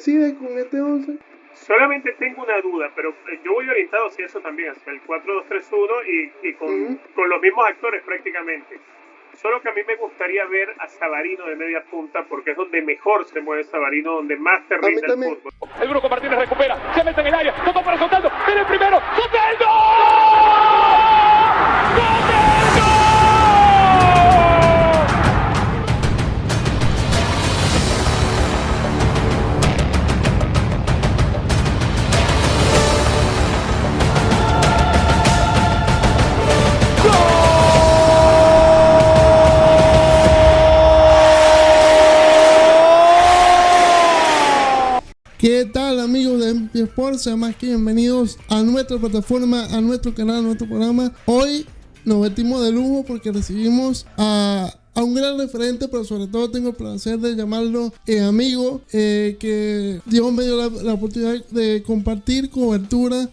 percibes con este 11? Solamente tengo una duda, pero yo voy orientado hacia eso también, hacia el 4-2-3-1 y con los mismos actores prácticamente. Solo que a mí me gustaría ver a Savarino de media punta porque es donde mejor se mueve Savarino, donde más te rinde el fútbol. El Brujo Martínez recupera, se mete en el área, tocó para Soteldo, viene el primero, ¡Soteldo! ¡Soteldo! ¿Qué tal, amigos de MP Sports? Sean más que bienvenidos a nuestra plataforma, a nuestro canal, a nuestro programa. Hoy nos vestimos de lujo porque recibimos a un gran referente, pero sobre todo tengo el placer de llamarlo amigo, que Dios me dio la oportunidad de compartir cobertura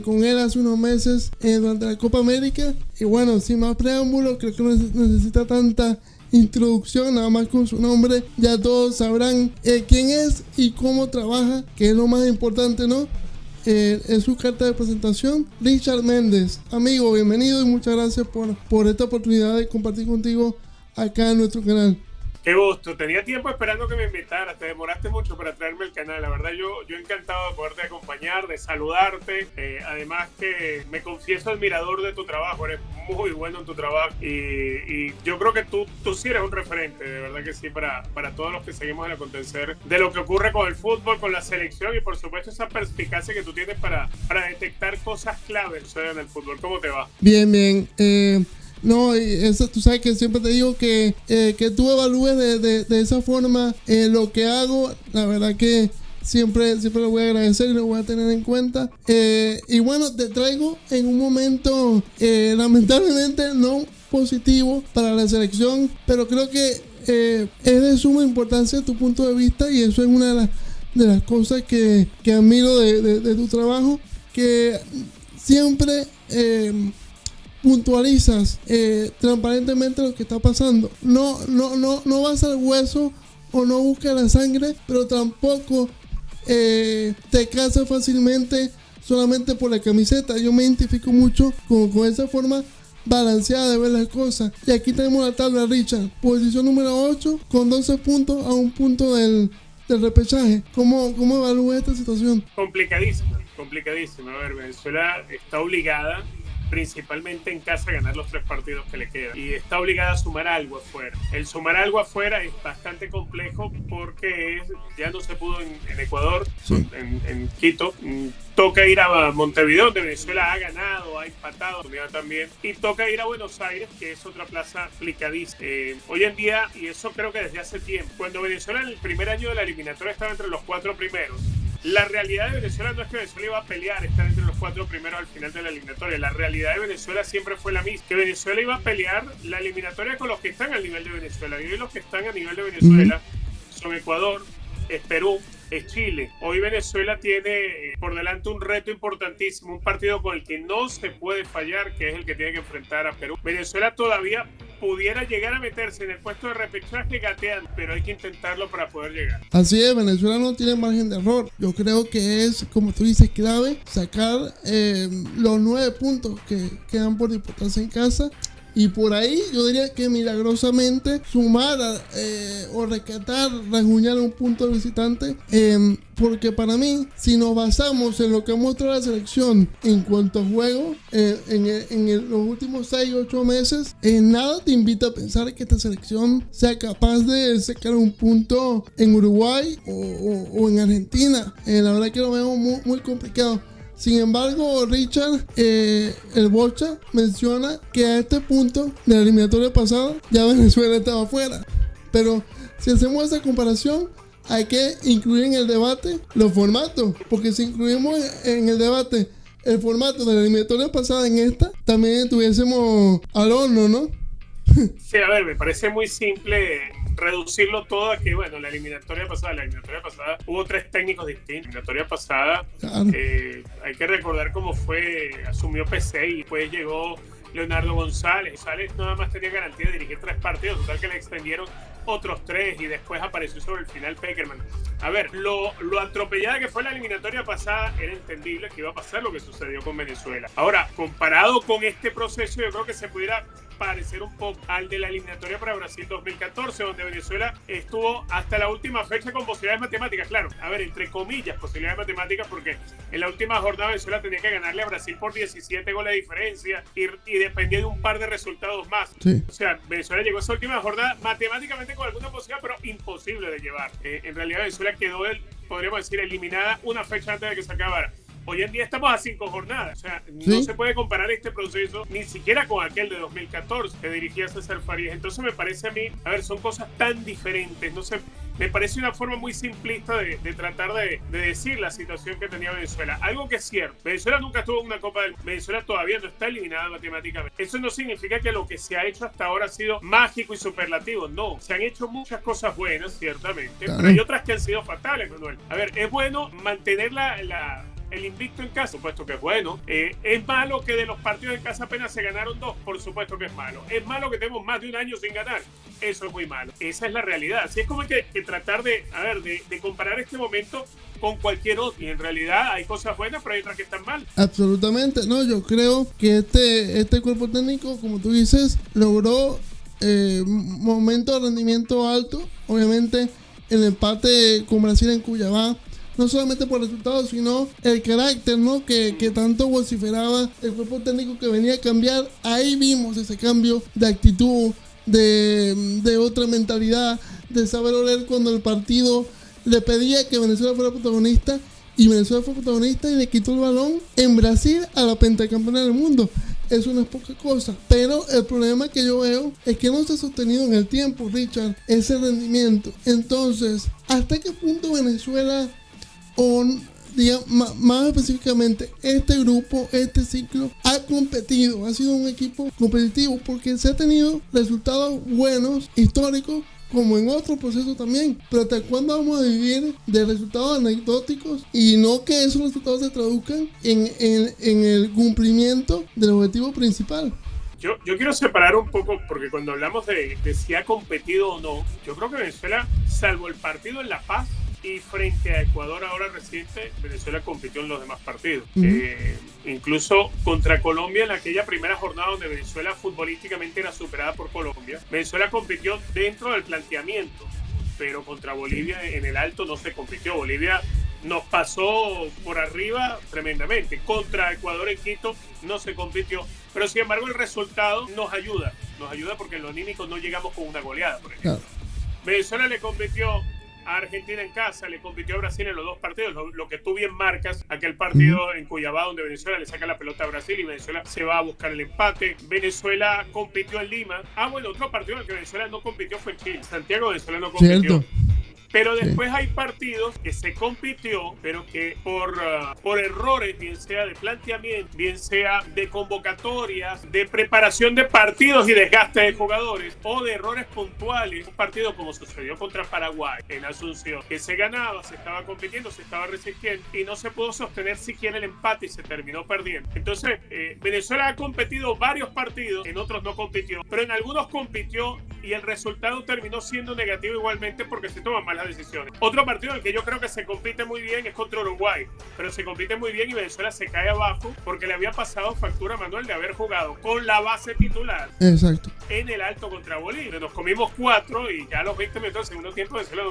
con él hace unos meses durante la Copa América. Y bueno, sin más preámbulos, creo que no necesita tanta introducción, nada más con su nombre ya todos sabrán quién es y cómo trabaja, que es lo más importante, ¿no? Es su carta de presentación. Richard Méndez, amigo, bienvenido y muchas gracias por esta oportunidad de compartir contigo acá en nuestro canal. Qué gusto, tenía tiempo esperando que me invitaras, te demoraste mucho para traerme al canal, la verdad yo encantado de poderte acompañar, de saludarte, además que me confieso admirador de tu trabajo, eres muy bueno en tu trabajo y yo creo que tú sí eres un referente, de verdad que sí, para todos los que seguimos el acontecer de lo que ocurre con el fútbol, con la selección y por supuesto esa perspicacia que tú tienes para detectar cosas claves en el fútbol. ¿Cómo te va? Bien, bien. No, eso, tú sabes que siempre te digo que tú evalúes de esa forma lo que hago. La verdad que siempre lo voy a agradecer y lo voy a tener en cuenta. Y bueno, te traigo en un momento lamentablemente no positivo para la selección, pero creo que es de suma importancia tu punto de vista y eso es una de las cosas que admiro de tu trabajo, que siempre puntualizas transparentemente lo que está pasando. No vas al hueso o no buscas la sangre, pero tampoco te casas fácilmente solamente por la camiseta. Yo me identifico mucho con esa forma balanceada de ver las cosas. Y aquí tenemos la tabla, Richard. Posición número 8 con 12 puntos a un punto del repechaje. ¿Cómo evalúas esta situación? Complicadísima. A ver, Venezuela está obligada principalmente en casa a ganar los 3 partidos que le quedan y está obligada a sumar algo afuera. El sumar algo afuera es bastante complejo porque ya no se pudo en Ecuador, sí. en Quito. Toca ir a Montevideo, donde Venezuela ha ganado, ha empatado también, y toca ir a Buenos Aires, que es otra plaza complicadísima. Hoy en día, y eso creo que desde hace tiempo, cuando Venezuela en el primer año de la eliminatoria estaba entre los 4 primeros, la realidad de Venezuela no es que Venezuela iba a pelear estar entre los 4 primeros al final de la eliminatoria. La realidad de Venezuela siempre fue la misma, que Venezuela iba a pelear la eliminatoria con los que están al nivel de Venezuela. Y hoy los que están a nivel de Venezuela son Ecuador, es Perú, es Chile. Hoy Venezuela tiene por delante un reto importantísimo, un partido con el que no se puede fallar, que es el que tiene que enfrentar a Perú. Venezuela todavía pudiera llegar a meterse en el puesto de repechaje gateando, pero hay que intentarlo para poder llegar. Así es, Venezuela no tiene margen de error. Yo creo que es, como tú dices, clave sacar los 9 puntos que quedan por disputarse en casa. Y por ahí yo diría que milagrosamente sumar o rescatar, rasguñar un punto de visitante, porque para mí, si nos basamos en lo que muestra la selección en cuanto a juego los últimos 6-8 meses, nada te invita a pensar que esta selección sea capaz de sacar un punto en Uruguay o en Argentina. La verdad que lo veo muy, muy complicado. Sin embargo, Richard, el Bocha menciona que a este punto de la eliminatoria pasada ya Venezuela estaba fuera. Pero si hacemos esa comparación, hay que incluir en el debate los formatos. Porque si incluimos en el debate el formato de la eliminatoria pasada en esta, también tuviésemos al horno, ¿no? Sí, a ver, me parece muy simple reducirlo todo a que, bueno, la eliminatoria pasada hubo 3 técnicos distintos. La eliminatoria pasada, claro. Hay que recordar cómo fue, asumió PC y después llegó Leonardo González. González nada más tenía garantía de dirigir 3 partidos, total que le extendieron otros 3 y después apareció sobre el final Pekerman. A ver, lo atropellada que fue la eliminatoria pasada, era entendible que iba a pasar lo que sucedió con Venezuela. Ahora, comparado con este proceso, yo creo que se pudiera parecer un poco al de la eliminatoria para Brasil 2014, donde Venezuela estuvo hasta la última fecha con posibilidades matemáticas. Claro, a ver, entre comillas, posibilidades matemáticas, porque en la última jornada Venezuela tenía que ganarle a Brasil por 17 goles de diferencia y dependía de un par de resultados más. Sí. O sea, Venezuela llegó a esa última jornada matemáticamente con alguna posibilidad, pero imposible de llevar. En realidad Venezuela quedó, podríamos decir, eliminada una fecha antes de que se acabara. Hoy en día estamos a 5 jornadas, o sea, no se puede comparar este proceso ni siquiera con aquel de 2014 que dirigía César Farías. Entonces me parece a mí, a ver, son cosas tan diferentes, no sé, me parece una forma muy simplista de tratar de decir la situación que tenía Venezuela. Algo que es cierto, Venezuela nunca estuvo en una Copa del Mundo, Venezuela todavía no está eliminada matemáticamente. Eso no significa que lo que se ha hecho hasta ahora ha sido mágico y superlativo, no. Se han hecho muchas cosas buenas, ciertamente, pero hay otras que han sido fatales, Manuel. A ver, es bueno mantener el invicto en casa, supuesto que es bueno. Es malo que de los partidos en casa apenas se ganaron 2, por supuesto que es malo. Es malo que tenemos más de un año sin ganar, eso es muy malo. Esa es la realidad. Así es como que tratar de comparar este momento con cualquier otro. Y en realidad hay cosas buenas, pero hay otras que están mal. Absolutamente, no, yo creo que este cuerpo técnico, como tú dices, logró momento de rendimiento alto. Obviamente el empate con Brasil en Cuyabá, no solamente por resultados, sino el carácter, ¿no? que tanto vociferaba el cuerpo técnico que venía a cambiar. Ahí vimos ese cambio de actitud, de otra mentalidad, de saber oler cuando el partido le pedía que Venezuela fuera protagonista, y Venezuela fue protagonista y le quitó el balón en Brasil a la pentacampeona del mundo. Eso no es poca cosa, pero el problema que yo veo es que no se ha sostenido en el tiempo, Richard, ese rendimiento. Entonces, ¿hasta qué punto Venezuela, o digamos, más específicamente este grupo, este ciclo, ha competido, ha sido un equipo competitivo? Porque se ha tenido resultados buenos, históricos, como en otros procesos también, pero ¿hasta cuándo vamos a vivir de resultados anecdóticos y no que esos resultados se traduzcan en el cumplimiento del objetivo principal? Yo quiero separar un poco, porque cuando hablamos de si ha competido o no, yo creo que Venezuela, salvo el partido en La Paz y frente a Ecuador ahora reciente, Venezuela compitió en los demás partidos. Incluso contra Colombia, en aquella primera jornada donde Venezuela futbolísticamente era superada por Colombia, Venezuela compitió dentro del planteamiento, pero contra Bolivia en el alto no se compitió. Bolivia nos pasó por arriba tremendamente. Contra Ecuador en Quito no se compitió, pero sin embargo el resultado nos ayuda porque en lo anímico no llegamos con una goleada, por ejemplo. Venezuela le compitió a Argentina en casa, le compitió a Brasil en los 2 partidos, lo que tú bien marcas, aquel partido en Cuyabá donde Venezuela le saca la pelota a Brasil y Venezuela se va a buscar el empate. Venezuela compitió en Lima. Otro partido en el que Venezuela no compitió fue en Chile. Santiago, Venezuela no compitió. Cierto. Pero después hay partidos que se compitió, pero que por errores, bien sea de planteamiento, bien sea de convocatorias, de preparación de partidos y desgaste de jugadores, o de errores puntuales, un partido como sucedió contra Paraguay en Asunción, que se ganaba, se estaba compitiendo, se estaba resistiendo y no se pudo sostener siquiera el empate y se terminó perdiendo. Entonces, Venezuela ha competido varios partidos, en otros no compitió, pero en algunos compitió y el resultado terminó siendo negativo igualmente porque se toman malas decisiones. Otro partido en el que yo creo que se compite muy bien es contra Uruguay, pero se compite muy bien y Venezuela se cae abajo porque le había pasado factura a Manuel de haber jugado con la base titular. Exacto. En el alto contra Bolivia. Nos comimos 4 y ya a los 20 minutos del segundo tiempo Venezuela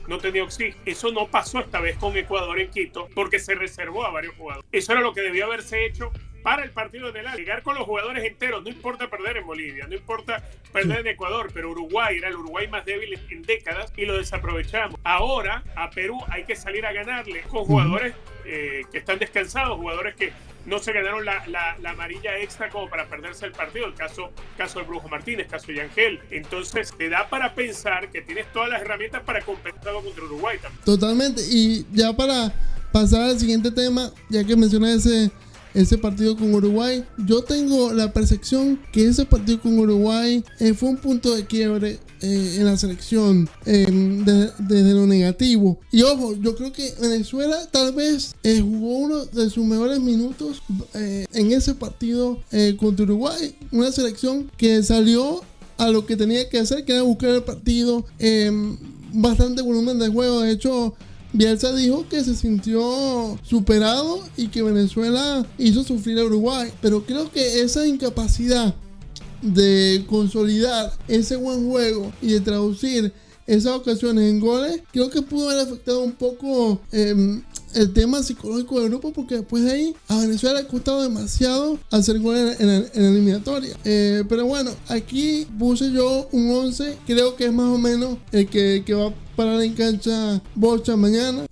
no tenía oxígeno. Eso no pasó esta vez con Ecuador en Quito porque se reservó a varios jugadores. Eso era lo que debió haberse hecho para el partido en el alto. Llegar con los jugadores enteros, no importa perder en Bolivia, no importa perder en Ecuador, pero Uruguay era el Uruguay más débil en décadas y lo desaprovechamos. Ahora a Perú hay que salir a ganarle con jugadores que están descansados, jugadores que no se ganaron la amarilla extra como para perderse el partido. El caso del Brujo Martínez, caso de Yangel. Entonces te da para pensar que tienes todas las herramientas para competir contra Uruguay también. Totalmente. Y ya para pasar al siguiente tema, ya que mencioné ese partido con Uruguay, yo tengo la percepción que ese partido con Uruguay fue un punto de quiebre en la selección desde lo negativo. Y ojo, yo creo que Venezuela tal vez jugó uno de sus mejores minutos en ese partido contra Uruguay. Una selección que salió a lo que tenía que hacer, que era buscar el partido, bastante volumen de juego. De hecho, Bielsa dijo que se sintió superado y que Venezuela hizo sufrir a Uruguay. Pero creo que esa incapacidad de consolidar ese buen juego y de traducir esas ocasiones en goles, creo que pudo haber afectado un poco el tema psicológico del grupo, porque después de ahí a Venezuela le ha costado demasiado hacer goles en la eliminatoria. Pero bueno, aquí puse yo un 11, creo que es más o menos el que va a parar en cancha Bocha mañana.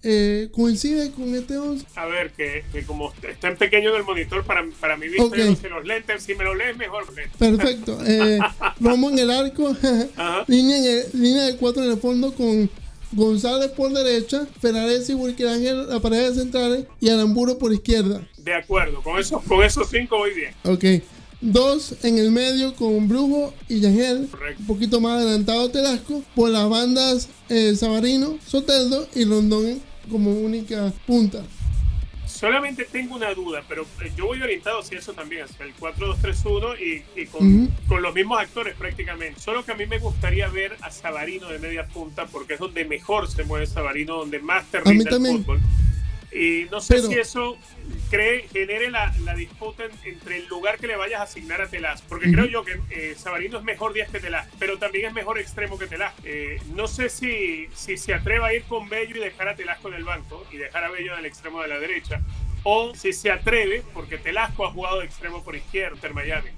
¿Coincide con este 11? A ver, que como está en pequeño en el monitor, para mi vista, okay. Yo no sé los lentes, si me lo lees mejor. Perfecto. Vamos en el arco. Línea de 4 en el fondo con González por derecha, Ferraresi y Wilker Ángel la pareja de centrales y Aramburu por izquierda. De acuerdo, con esos 5 voy bien. Ok. 2 en el medio con Brujo y Yangel. Correcto. Un poquito más adelantado Telasco. Por las bandas Savarino, Soteldo y Rondón como única punta. Solamente tengo una duda, pero yo voy orientado hacia eso también, hacia el 4-2-3-1 y con los mismos actores prácticamente. Solo que a mí me gustaría ver a Savarino de media punta, porque es donde mejor se mueve Savarino, donde más te rinde el fútbol. Y no sé si eso genere la disputa entre el lugar que le vayas a asignar a Telas, porque creo yo que Savarino es mejor 10 que Telas, pero también es mejor extremo que Telas. No sé si se atreva a ir con Bello y dejar a Telasco en el banco y dejar a Bello en el extremo de la derecha, o si se atreve, porque Telasco ha jugado de extremo por izquierda Inter Miami,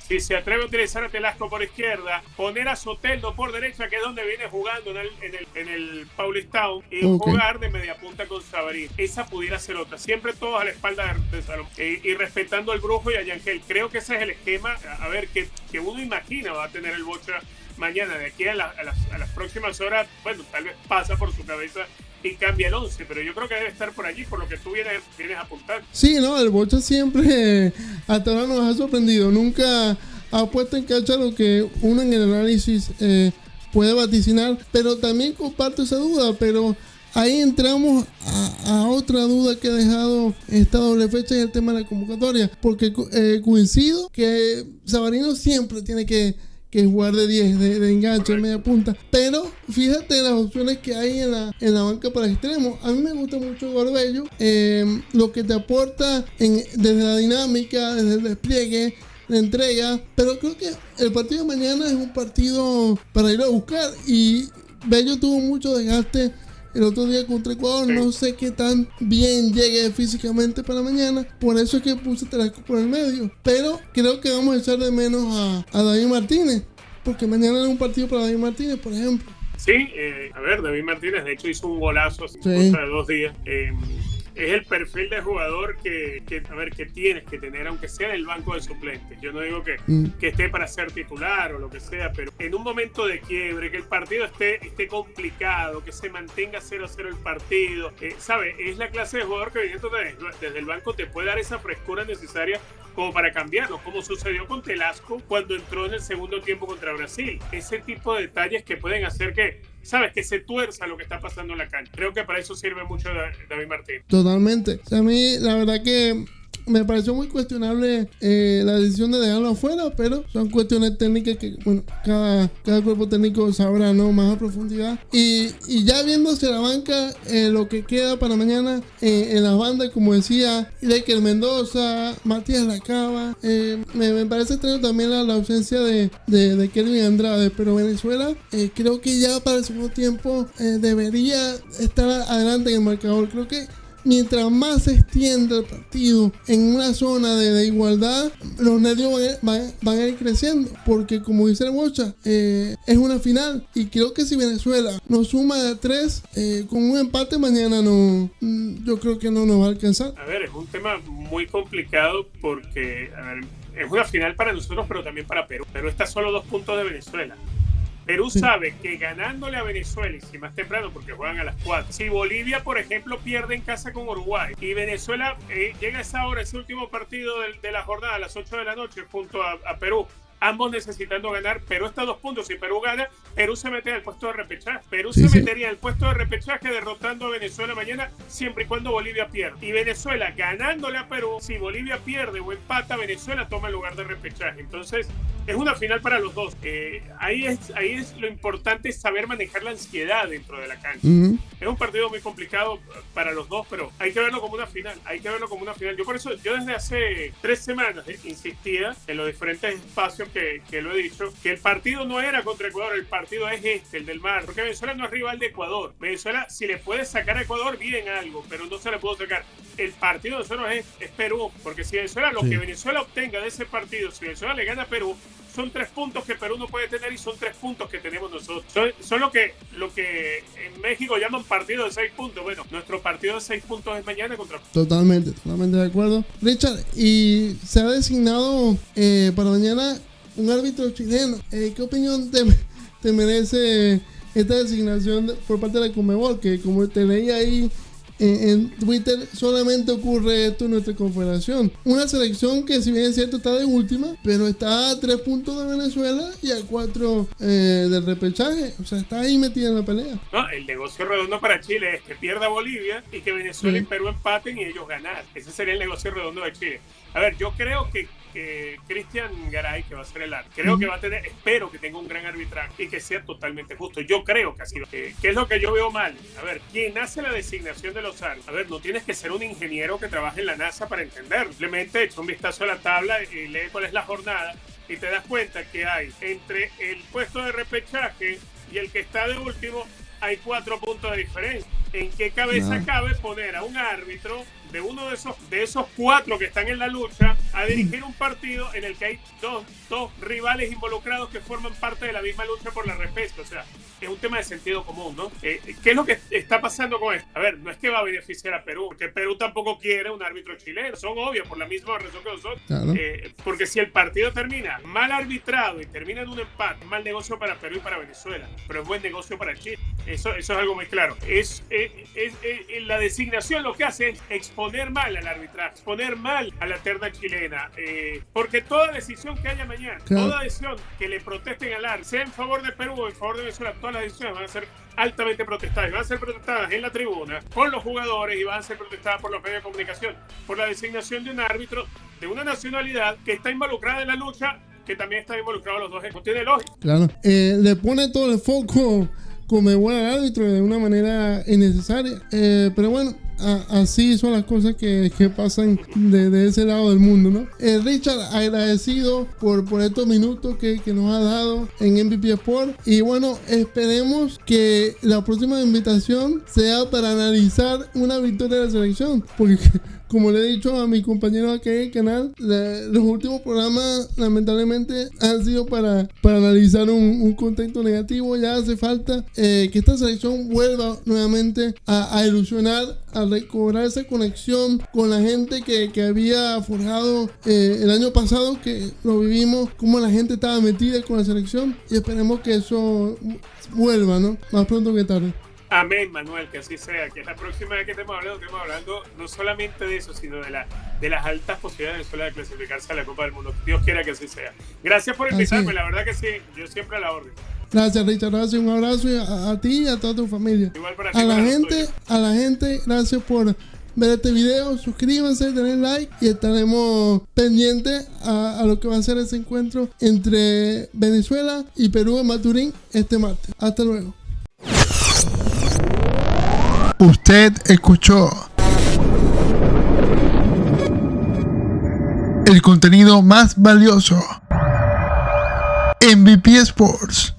si se atreve a utilizar a Telasco por izquierda, poner a Soteldo por derecha, que es donde viene jugando en el Paulistown, y jugar de media punta con Savarino. Esa pudiera ser otra, siempre todos a la espalda de Salón, y respetando al Brujo y a Yangel. Creo que ese es el esquema, a ver, que uno imagina va a tener el Bocha mañana. De aquí a las próximas horas, bueno, tal vez pasa por su cabeza y cambia el 11, pero yo creo que debe estar por allí, por lo que tú vienes a apuntar. Sí, no, el Bocha siempre hasta ahora nos ha sorprendido. Nunca ha puesto en cancha lo que uno en el análisis puede vaticinar, pero también comparto esa duda. Pero ahí entramos a otra duda que ha dejado esta doble fecha, y el tema de la convocatoria, porque coincido que Savarino siempre tiene que jugar de 10, de enganche, de media punta. Pero fíjate las opciones que hay en la banca para extremos. A mí me gusta mucho Gorbello, lo que te aporta desde la dinámica, desde el despliegue, la entrega. Pero creo que el partido de mañana es un partido para ir a buscar, y Bello tuvo mucho desgaste el otro día contra Ecuador. No sé qué tan bien llegue físicamente para mañana, por eso es que puse Telasco por el medio. Pero creo que vamos a echar de menos a David Martínez, porque mañana es un partido para David Martínez, por ejemplo. Sí, a ver, David Martínez de hecho hizo un golazo hace cosa de 2 días. Es el perfil de jugador que tienes que tener, aunque sea en el banco de suplentes. Yo no digo que esté para ser titular o lo que sea, pero en un momento de quiebre, que el partido esté complicado, que se mantenga 0-0 el partido, ¿sabes? Es la clase de jugador que viniendo desde el banco te puede dar esa frescura necesaria como para cambiarlo, como sucedió con Telasco cuando entró en el segundo tiempo contra Brasil. Ese tipo de detalles que pueden hacer que, ¿sabes?, que se tuerza lo que está pasando en la cancha. Creo que para eso sirve mucho David Martínez. Totalmente. O sea, a mí la verdad que me pareció muy cuestionable la decisión de dejarlo afuera, pero son cuestiones técnicas que, bueno, cada cuerpo técnico sabrá, ¿no?, más a profundidad. Y ya viendo hacia la banca, lo que queda para mañana en las bandas, como decía, Iker Mendoza, Matías Lacaba, me parece extraño también la ausencia de Kelvin Andrade, pero Venezuela creo que ya para el segundo tiempo debería estar adelante en el marcador. Creo que mientras más se extiende el partido en una zona de igualdad, los nervios van a ir creciendo, porque como dice el Bocha, es una final, y creo que si Venezuela nos suma de 3 con un empate mañana, yo creo que no nos va a alcanzar. A ver, es un tema muy complicado porque, a ver, es una final para nosotros, pero también para Perú. Perú está solo 2 puntos de Venezuela. Perú sabe que ganándole a Venezuela, y si más temprano porque juegan a las 4, si Bolivia, por ejemplo, pierde en casa con Uruguay y Venezuela llega a esa hora, ese último partido de la jornada a las 8 de la noche junto a Perú, ambos necesitando ganar. Perú está a 2 puntos. Si Perú gana, Perú se mete al puesto de repechaje. Perú se metería al puesto de repechaje derrotando a Venezuela mañana, siempre y cuando Bolivia pierda. Y Venezuela ganándole a Perú, si Bolivia pierde o empata, Venezuela toma el lugar de repechaje. Entonces es una final para los dos. Ahí es lo importante, saber manejar la ansiedad dentro de la cancha. Es un partido muy complicado para los dos, pero hay que verlo como una final. Yo por eso, yo desde hace 3 semanas insistía en los diferentes espacios que lo he dicho, que el partido no era contra Ecuador, el partido es el del mar, porque Venezuela no es rival de Ecuador. Venezuela, si le puede sacar a Ecuador, bien algo, pero no se le pudo sacar. El partido de nosotros es Perú, porque si Venezuela, lo que Venezuela obtenga de ese partido, si Venezuela le gana a Perú, son 3 puntos que Perú no puede tener y son 3 puntos que tenemos nosotros. Son lo que en México llaman partido de 6 puntos. Bueno, nuestro partido de 6 puntos es mañana contra... Totalmente de acuerdo. Richard, y se ha designado para mañana un árbitro chileno. ¿Qué opinión te merece esta designación por parte de la Conmebol? Que como te leí ahí en Twitter, solamente ocurre esto en nuestra confederación. Una selección que, si bien es cierto, está de última, pero está a 3 puntos de Venezuela y a 4 del repechaje. O sea, está ahí metida en la pelea. No, el negocio redondo para Chile es que pierda Bolivia y que Venezuela y Perú empaten y ellos ganar. Ese sería el negocio redondo de Chile. A ver, yo creo que Cristian Garay, que va a ser el árbitro, que va a tener, espero que tenga un gran arbitraje y que sea totalmente justo. Yo creo que así. ¿Qué es lo que yo veo mal? A ver, ¿quién hace la designación de los árbitros? A ver, no tienes que ser un ingeniero que trabaje en la NASA para entenderlo. Simplemente echa un vistazo a la tabla y lee cuál es la jornada y te das cuenta que hay entre el puesto de repechaje y el que está de último, hay 4 puntos de diferencia. ¿En qué cabeza cabe poner a un árbitro de uno de esos 4 que están en la lucha a dirigir un partido en el que hay dos rivales involucrados que forman parte de la misma lucha por la repesca? O sea, es un tema de sentido común, ¿no? ¿Qué es lo que está pasando con esto? A ver, no es que va a beneficiar a Perú, porque Perú tampoco quiere un árbitro chileno. Son obvias por la misma razón que nosotros. Claro. Porque si el partido termina mal arbitrado y termina en un empate, es mal negocio para Perú y para Venezuela, pero es buen negocio para Chile. Eso es algo muy claro. La designación lo que hace es exponer mal al arbitraje, exponer mal a la terna chilena, porque toda decisión que haya mañana, toda decisión que le protesten al árbitro, sea en favor de Perú o en favor de Venezuela, todas las decisiones van a ser altamente protestadas, y van a ser protestadas en la tribuna, con los jugadores, y van a ser protestadas por los medios de comunicación, por la designación de un árbitro de una nacionalidad que está involucrada en la lucha, que también está involucrado los dos. No tiene lógica. Claro, le pone todo el foco Conmebol al árbitro de una manera innecesaria, pero bueno, así son las cosas que pasan de ese lado del mundo, ¿no? Richard, agradecido por estos minutos que nos ha dado en MVP Sport, y bueno, esperemos que la próxima invitación sea para analizar una victoria de la selección, porque como le he dicho a mi compañero aquí en el canal, los últimos programas lamentablemente han sido para analizar un contexto negativo. Ya hace falta que esta selección vuelva nuevamente a ilusionar, a recobrar esa conexión con la gente que había forjado el año pasado, que lo vivimos, como la gente estaba metida con la selección, y esperemos que eso vuelva, ¿no? Más pronto que tarde. Amén, Manuel, que así sea, que la próxima vez que estemos hablando no solamente de eso, sino de las altas posibilidades de Venezuela de clasificarse a la Copa del Mundo. Dios quiera que así sea. Gracias por invitarme, la verdad que sí, yo siempre a la orden. Gracias, Richard, gracias, un abrazo a ti y a toda tu familia. Igual para ti, a la gente, gracias por ver este video, suscríbanse, denle like y estaremos pendientes a lo que va a ser ese encuentro entre Venezuela y Perú en Maturín este martes. Hasta luego. Usted escuchó el contenido más valioso, MVP Sports.